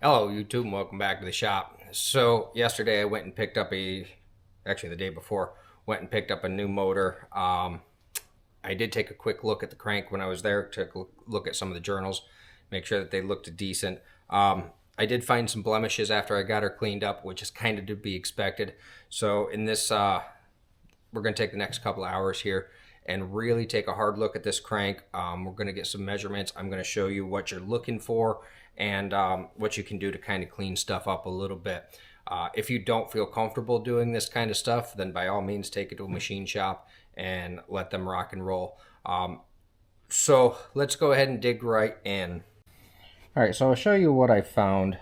Hello YouTube and welcome back to the shop. So yesterday I went and picked up actually the day before, went and picked up a new motor. I did take a quick look at the crank when I was there, took a look at some of the journals, make sure that they looked decent. I did find some blemishes after I got her cleaned up, which is kind of to be expected. So in this, we're going to take the next couple of hours here and really take a hard look at this crank. We're going to get some measurements. I'm going to show you what you're looking for and what you can do to kind of clean stuff up a little bit. If you don't feel comfortable doing this kind of stuff, then by all means take it to a machine shop and let them rock and roll. So let's go ahead and dig right in. All right, so I'll show you what I found.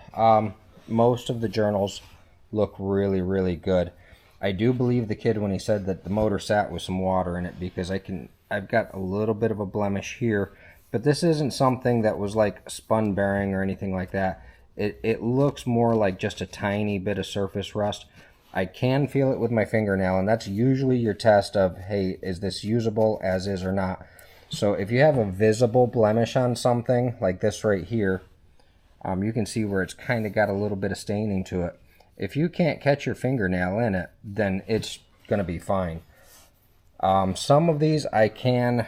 Most of the journals look really, really good. I do believe the kid when he said that the motor sat with some water in it, because I've got a little bit of a blemish here, but this isn't something that was like spun bearing or anything like that. It looks more like just a tiny bit of surface rust. I can feel it with my fingernail, and that's usually your test of, hey, is this usable as is or not? So if you have a visible blemish on something like this right here, you can see where it's kind of got a little bit of staining to it. If you can't catch your fingernail in it, then it's going to be fine. Some of these I can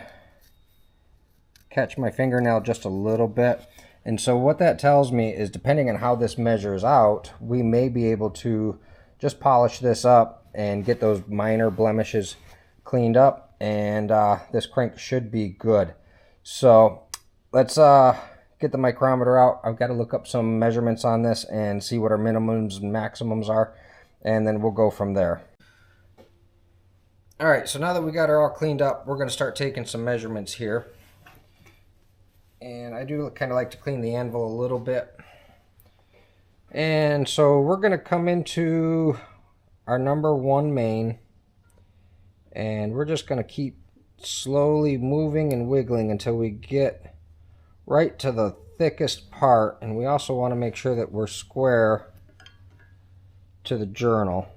catch my fingernail just a little bit. And so what that tells me is, depending on how this measures out, we may be able to just polish this up and get those minor blemishes cleaned up, and this crank should be good. So let's get the micrometer out. I've got to look up some measurements on this and see what our minimums and maximums are, and then we'll go from there. All right, so now that we got her all cleaned up, we're going to start taking some measurements here. And I do kind of like to clean the anvil a little bit. And so we're going to come into our number 1 main, and we're just going to keep slowly moving and wiggling until we get right to the thickest part. And we also want to make sure that we're square to the journal.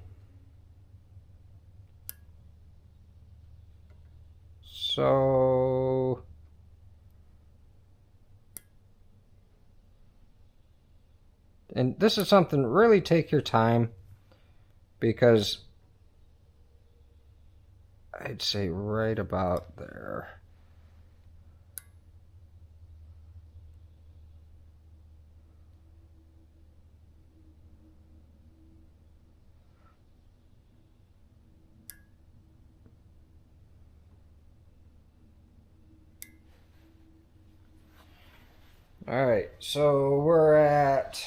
So and this is something, really take your time, because I'd say right about there. All right, so we're at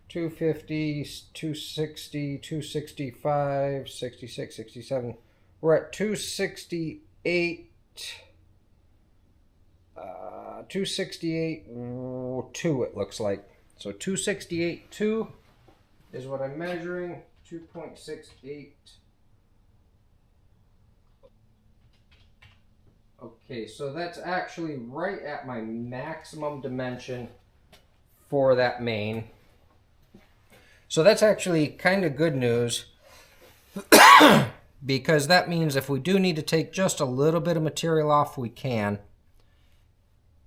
250, 260, 265, 66, 67. We're at 268, 268.2 it looks like. So 268.2 is what I'm measuring, 2.68. Okay, so that's actually right at my maximum dimension for that main. So that's actually kind of good news, because that means if we do need to take just a little bit of material off, we can.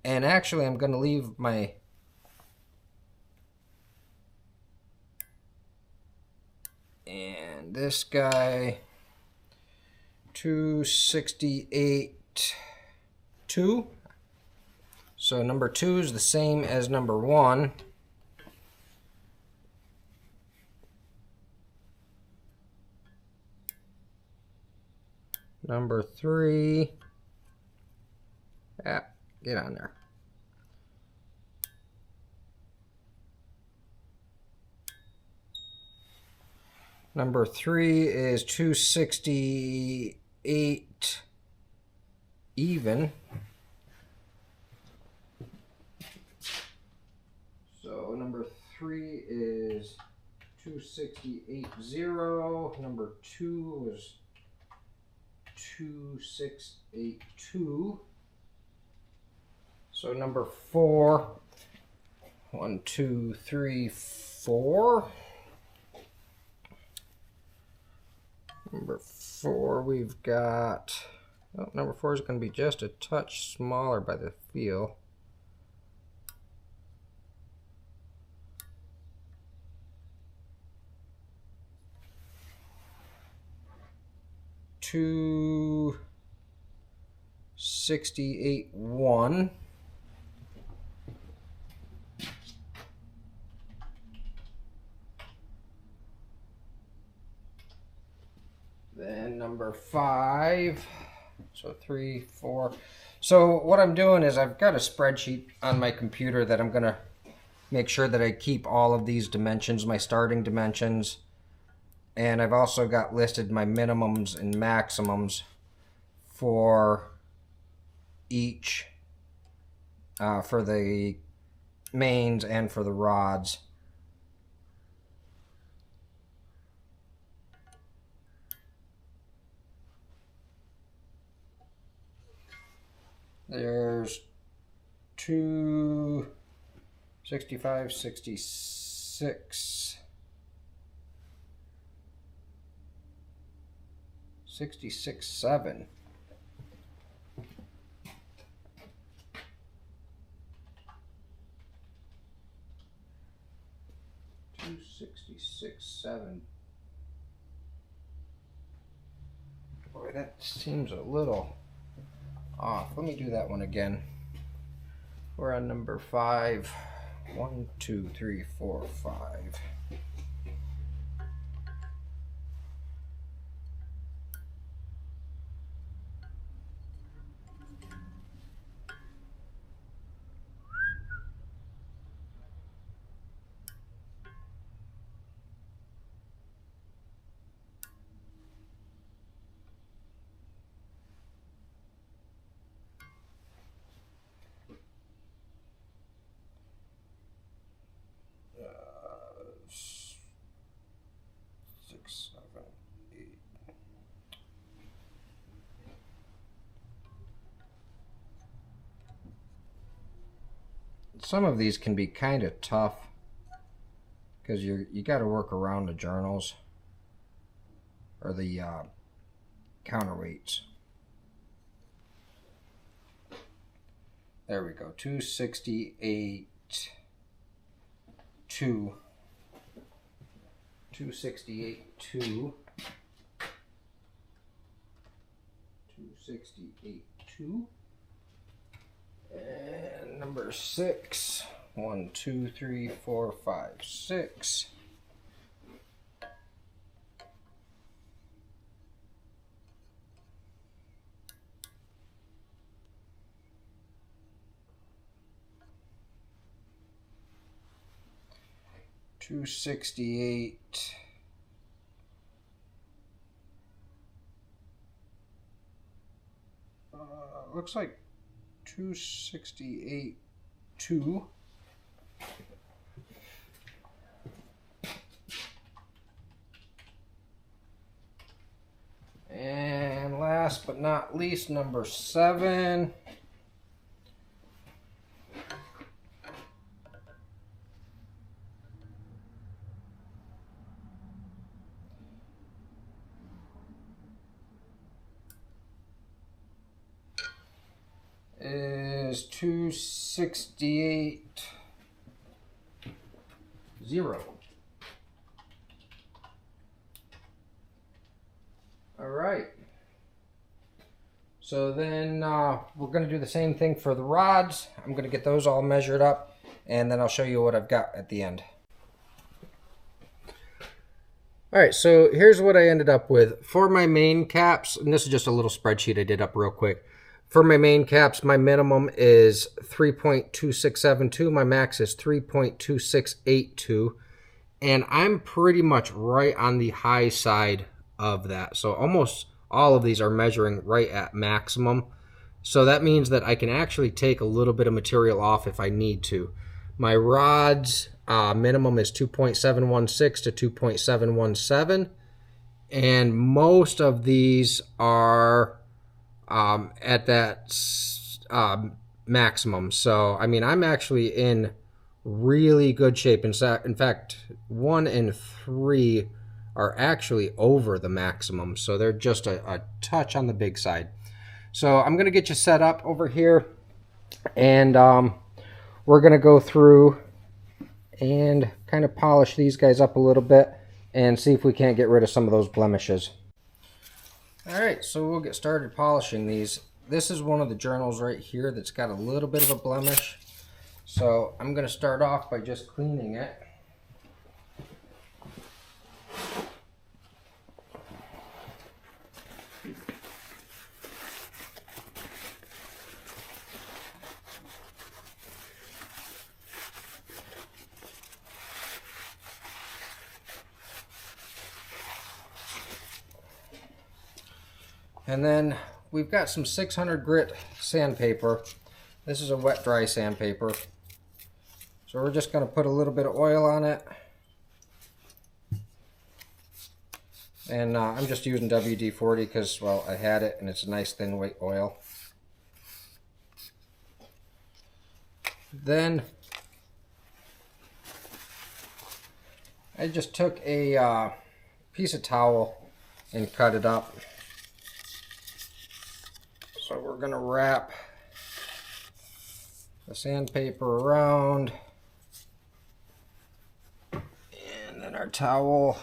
And actually, I'm going to leave my and this guy 268.2. So number 2 is the same as number 1. Number 3. Ah, get on there. Number 3 is 268 even. So number 3 is 268.0. Number 2 was 268.2. So number 4, 1, 2, 3, 4. Number 4, we've got, oh, number 4 is going to be just a touch smaller by the feel. 268.1. Then number 5, so 3, 4. So what I'm doing is I've got a spreadsheet on my computer that I'm going to make sure that I keep all of these dimensions, my starting dimensions. And I've also got listed my minimums and maximums for each, for the mains and for the rods. There's 265, 66, 66, 7. Boy, that seems a little off. Let me do that one again. We're on number 5. 1, 2, 3, 4, 5. Some of these can be kind of tough because you got to work around the journals or the counterweights. There we go. 268, 2. 268, 2. 268, 2. And number 6. 1, 2, 3, 4, 5, 6. $268. Looks like 268, 2. And last but not least, number 7. Is 268, 0. All right. So then we're going to do the same thing for the rods. I'm going to get those all measured up, and then I'll show you what I've got at the end. All right, so here's what I ended up with. For my main caps, and this is just a little spreadsheet I did up real quick. For my main caps, my minimum is 3.2672. My max is 3.2682. And I'm pretty much right on the high side of that. So almost all of these are measuring right at maximum. So that means that I can actually take a little bit of material off if I need to. My rods minimum is 2.716 to 2.717. And most of these are at that maximum. So, I mean, I'm actually in really good shape. In fact, 1 and 3 are actually over the maximum. So they're just a touch on the big side. So I'm going to get you set up over here, and we're going to go through and kind of polish these guys up a little bit and see if we can't get rid of some of those blemishes. Alright, so we'll get started polishing these. This is one of the journals right here that's got a little bit of a blemish. So I'm going to start off by just cleaning it. And then we've got some 600 grit sandpaper. This is a wet dry sandpaper. So we're just going to put a little bit of oil on it. And I'm just using WD-40 because, well, I had it and it's a nice thin weight oil. Then I just took a piece of towel and cut it up. So we're going to wrap the sandpaper around, and then our towel,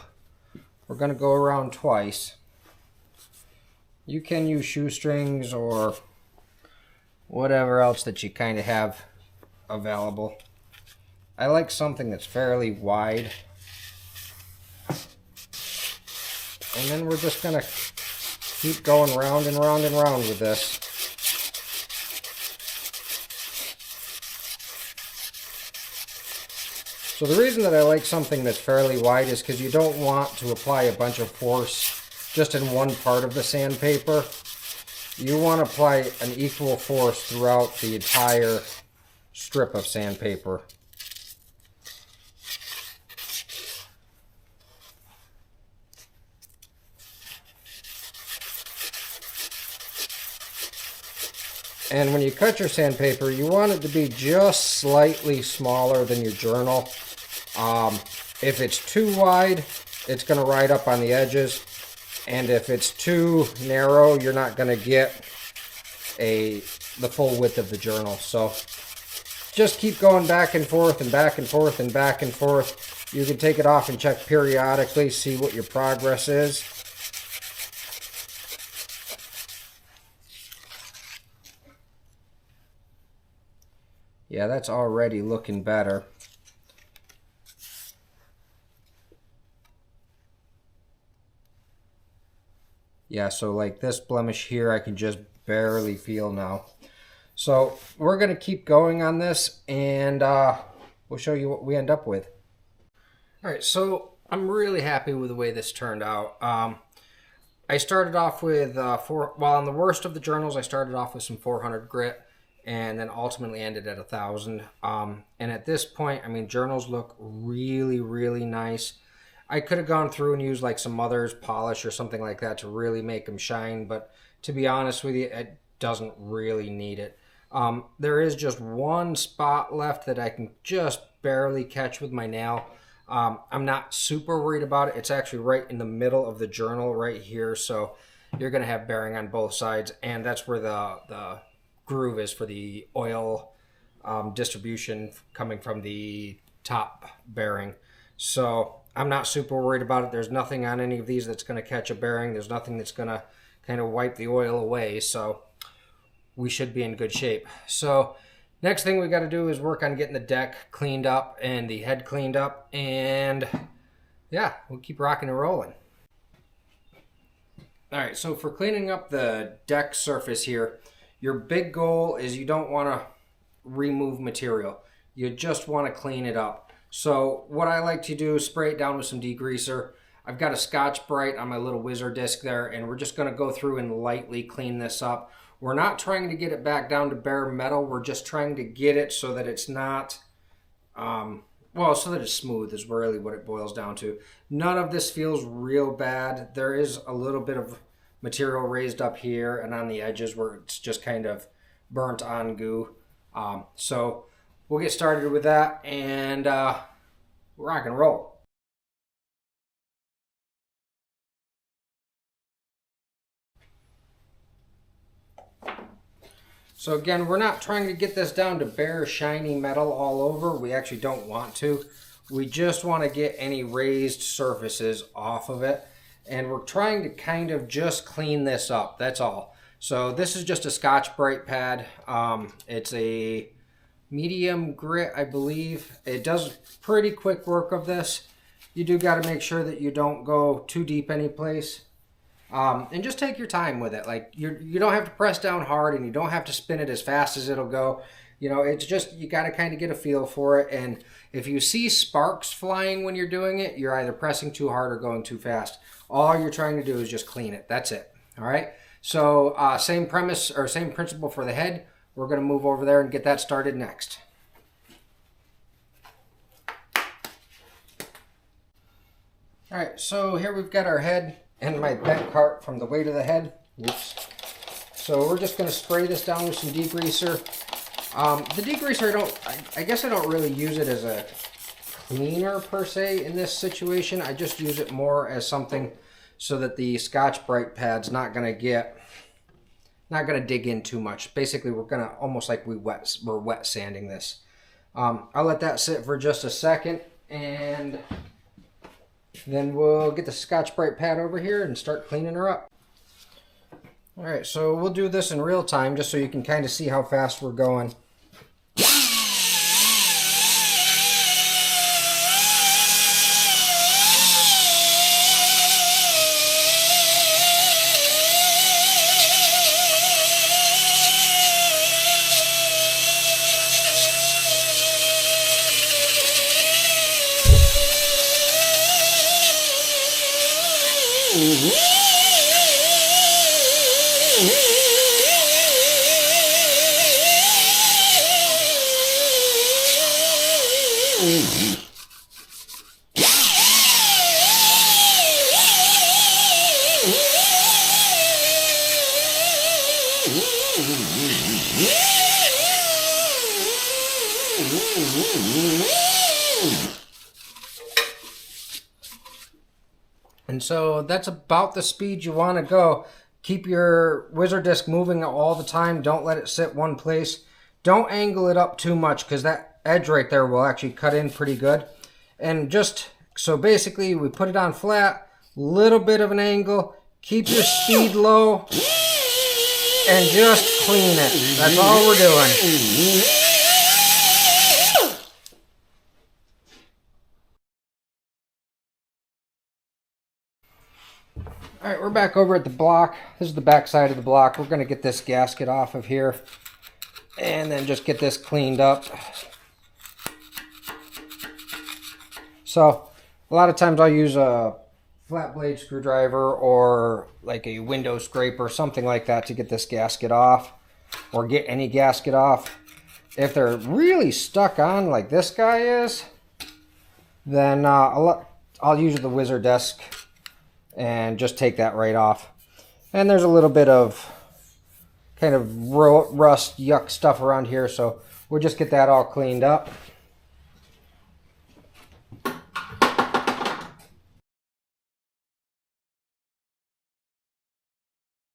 we're going to go around twice. You can use shoestrings or whatever else that you kind of have available. I like something that's fairly wide. And then we're just going to keep going round and round and round with this. So the reason that I like something that's fairly wide is because you don't want to apply a bunch of force just in one part of the sandpaper. You want to apply an equal force throughout the entire strip of sandpaper. And when you cut your sandpaper, you want it to be just slightly smaller than your journal. If it's too wide, it's going to ride up on the edges. And if it's too narrow, you're not going to get the full width of the journal. So just keep going back and forth and back and forth and back and forth. You can take it off and check periodically, see what your progress is. Yeah, that's already looking better. Yeah, so like this blemish here, I can just barely feel now. So we're going to keep going on this, and we'll show you what we end up with. All right, so I'm really happy with the way this turned out. I started off with, on the worst of the journals, I started off with some 400 grit, and then ultimately ended at 1,000. And at this point, I mean, journals look really, really nice. I could have gone through and used like some Mother's polish or something like that to really make them shine, but to be honest with you, it doesn't really need it. There is just one spot left that I can just barely catch with my nail. I'm not super worried about it. It's actually right in the middle of the journal right here, so you're going to have bearing on both sides, and that's where the groove is for the oil distribution coming from the top bearing. So I'm not super worried about it. There's nothing on any of these that's going to catch a bearing. There's nothing that's going to kind of wipe the oil away. So we should be in good shape. So next thing we got to do is work on getting the deck cleaned up and the head cleaned up. And yeah, we'll keep rocking and rolling. All right, so for cleaning up the deck surface here, your big goal is you don't want to remove material. You just want to clean it up. So what I like to do is spray it down with some degreaser. I've got a Scotch-Brite on my little whizzer disc there, and we're just going to go through and lightly clean this up. We're not trying to get it back down to bare metal. We're just trying to get it so that it's not, so that it's smooth is really what it boils down to. None of this feels real bad. There is a little bit of material raised up here and on the edges where it's just kind of burnt on goo. So we'll get started with that and rock and roll. So again, we're not trying to get this down to bare shiny metal all over. We actually don't want to. We just want to get any raised surfaces off of it. and we're trying to kind of just clean this up. That's all. So this is just a Scotch Brite pad. It's a medium grit, I believe. It does pretty quick work of this. You do got to make sure that you don't go too deep any place. And just take your time with it. Like you don't have to press down hard, and you don't have to spin it as fast as it'll go. You know, it's just, you got to kind of get a feel for it. And if you see sparks flying when you're doing it, you're either pressing too hard or going too fast. All you're trying to do is just clean it. That's it. All right. So same premise or same principle for the head. We're going to move over there and get that started next. All right. So here we've got our head and my bent cart from the weight of the head. Whoops. So we're just going to spray this down with some degreaser. The degreaser, I guess I don't really use it as a cleaner per se in this situation. I just use it more as something so that the Scotch Brite pad's not going to dig in too much. Basically, we're going to almost like we're wet sanding this. I'll let that sit for just a second, and then we'll get the Scotch Brite pad over here and start cleaning her up. All right, so we'll do this in real time just so you can kind of see how fast we're going. And so that's about the speed you want to go. Keep your whizzer disc moving all the time. Don't let it sit one place. Don't angle it up too much, because that edge right there will actually cut in pretty good. And just, so basically we put it on flat, little bit of an angle, keep your speed low, and just clean it. That's all we're doing. All right, we're back over at the block. This is the back side of the block. We're going to get this gasket off of here and then just get this cleaned up. So a lot of times I'll use a flat blade screwdriver or like a window scraper, something like that, to get this gasket off, or get any gasket off. If they're really stuck on like this guy is, then I'll use the whizzer disc and just take that right off. And there's a little bit of kind of rust, yuck stuff around here, so we'll just get that all cleaned up.